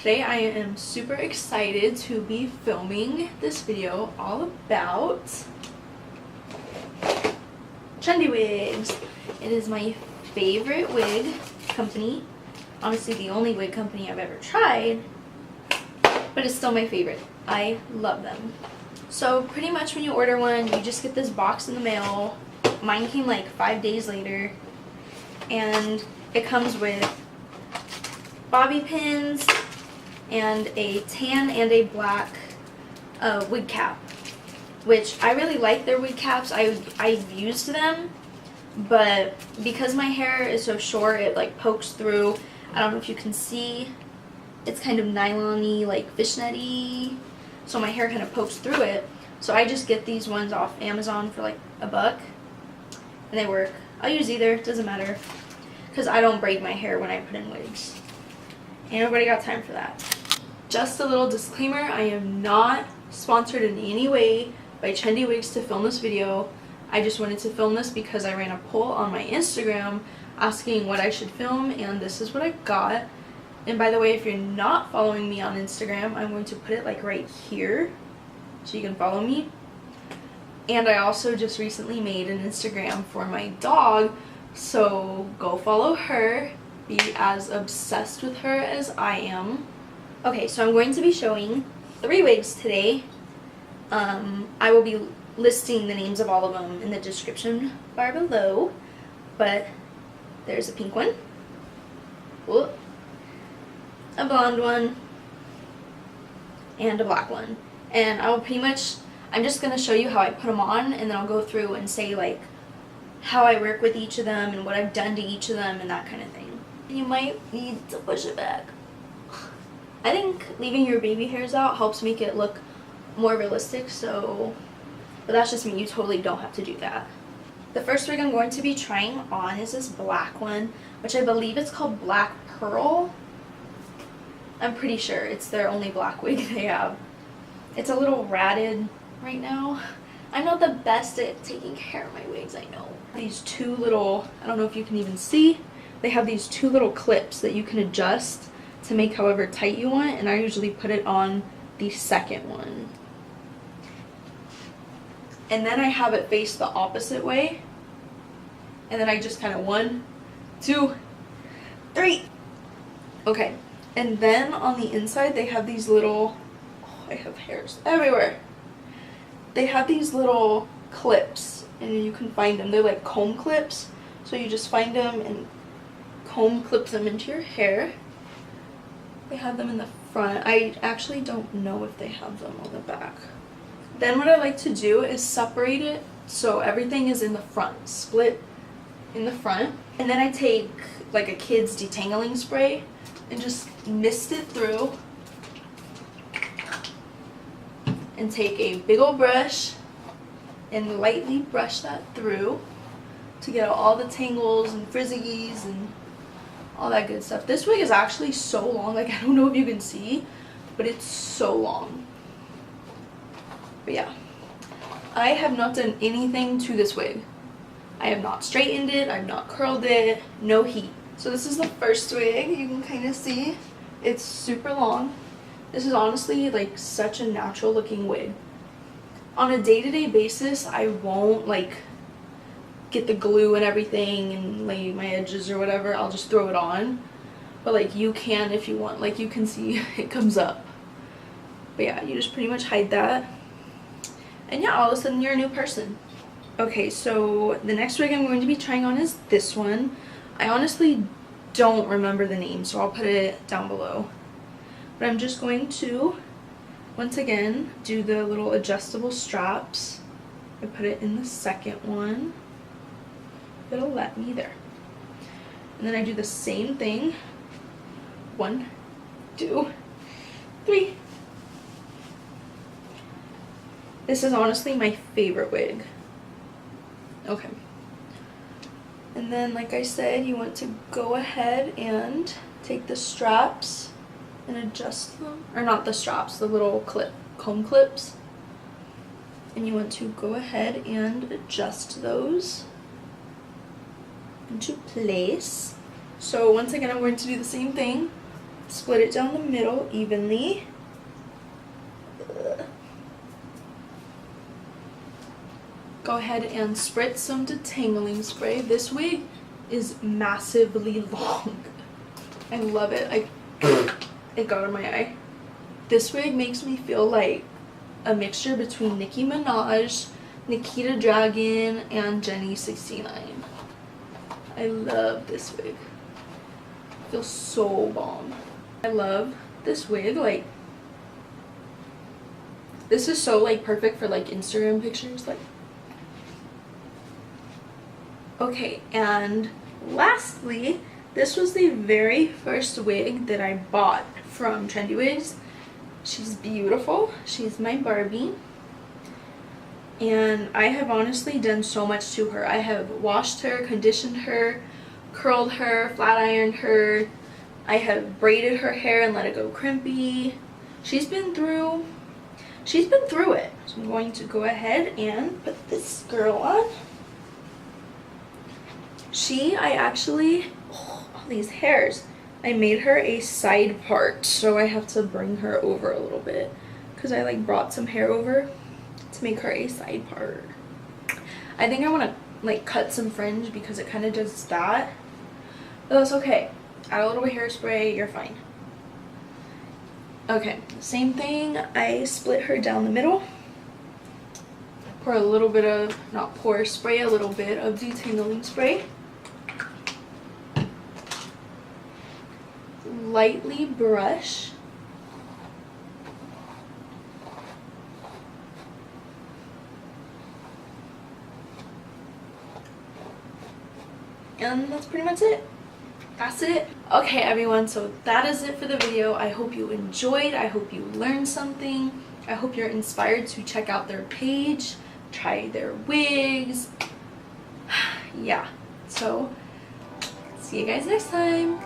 today I am super excited to be filming this video all about Trendywigs. It is my favorite wig company. Honestly, the only wig company I've ever tried, but it's still my favorite. I love them. So pretty much when you order one, you just get this box in the mail. Mine came like 5 days later, and it comes with bobby pins and a tan and a black wig cap, which I really like their wig caps. I've used them, but because my hair is so short, it like pokes through. I don't know if you can see. It's kind of nylon-y, like fishnetty, so my hair kind of pokes through it. So I just get these ones off Amazon for like $1, and they work. I'll use either, doesn't matter, because I don't braid my hair when I put in wigs. Ain't nobody got time for that. Just a little disclaimer, I am not sponsored in any way by Trendywigs to film this video. I just wanted to film this because I ran a poll on my Instagram asking what I should film, and this is what I got. And by the way, if you're not following me on Instagram, I'm going to put it like right here so you can follow me. And I also just recently made an Instagram for my dog, so go follow her. Be as obsessed with her as I am. Okay, so I'm going to be showing 3 wigs today. I will be listing the names of all of them in the description bar below, but there's a pink one, ooh, a blonde one, and a black one. And I will pretty much, I'm just going to show you how I put them on, and then I'll go through and say like how I work with each of them and what I've done to each of them and that kind of thing. You might need to push it back. I think leaving your baby hairs out helps make it look more realistic, so, but that's just me. You totally don't have to do that. The first wig I'm going to be trying on is this black one, which I believe it's called Blackpearl. I'm pretty sure it's their only black wig they have. It's a little ratted right now. I'm not the best at taking care of my wigs, I know. These two little, I don't know if you can even see, they have these 2 little clips that you can adjust to make however tight you want, and I usually put it on the second one. And then I have it face the opposite way, and then I just kind of 1, 2, 3. Okay, and then on the inside they have these little, oh, I have hairs everywhere. They have these little clips, and you can find them. They're like comb clips, so you just find them and comb clip them into your hair. They have them in the front. I actually don't know if they have them on the back. Then what I like to do is separate it so everything is in the front, split in the front. And then I take like a kid's detangling spray and just mist it through. And take a big old brush and lightly brush that through to get out all the tangles and frizzies and all that good stuff. This wig is actually so long, like I don't know if you can see, but it's so long. But yeah, I have not done anything to this wig. I have not straightened it, I have not curled it, no heat. So this is the first wig. You can kind of see it's super long. This is honestly like such a natural looking wig. On a day-to-day basis, I won't like get the glue and everything and lay my edges or whatever. I'll just throw it on. But like you can if you want. Like you can see it comes up. But yeah, you just pretty much hide that. And yeah, all of a sudden you're a new person. Okay, so the next wig I'm going to be trying on is this one. I honestly don't remember the name, so I'll put it down below. But I'm just going to, once again, do the little adjustable straps. I put it in the second one. It'll let me there. And then I do the same thing. 1, 2, 3. This is honestly my favorite wig. Okay. And then, like I said, you want to go ahead and take the straps and adjust them. Or not the straps, the little comb clips. And you want to go ahead and adjust those into place. So once again, I'm going to do the same thing. split it down the middle evenly. Go ahead and spritz some detangling spray. This wig is massively long. I love it. It got in my eye. This wig makes me feel like a mixture between Nicki Minaj, Nikita Dragon, and Jenny 69. I love this wig. It feels so bomb. I love this wig. Like, this is so like perfect for like Instagram pictures. Like, okay, and lastly, this was the very first wig that I bought from Trendywigs. She's beautiful. She's my Barbie. And I have honestly done so much to her. I have washed her, conditioned her, curled her, flat ironed her. I have braided her hair and let it go crimpy. She's been through it. So I'm going to go ahead and put this girl on. All these hairs. I made her a side part, so I have to bring her over a little bit because I like brought some hair over to make her a side part. I think I want to like cut some fringe because it kind of does that, but that's okay. Add a little hairspray, you're fine. Okay, same thing. I split her down the middle. Pour a little bit of, not pour, spray a little bit of detangling spray. Lightly brush. And that's pretty much it. That's it. Okay, everyone, so that is it for the video. I hope you enjoyed. I hope you learned something. I hope you're inspired to check out their page, try their wigs. Yeah, so see you guys next time.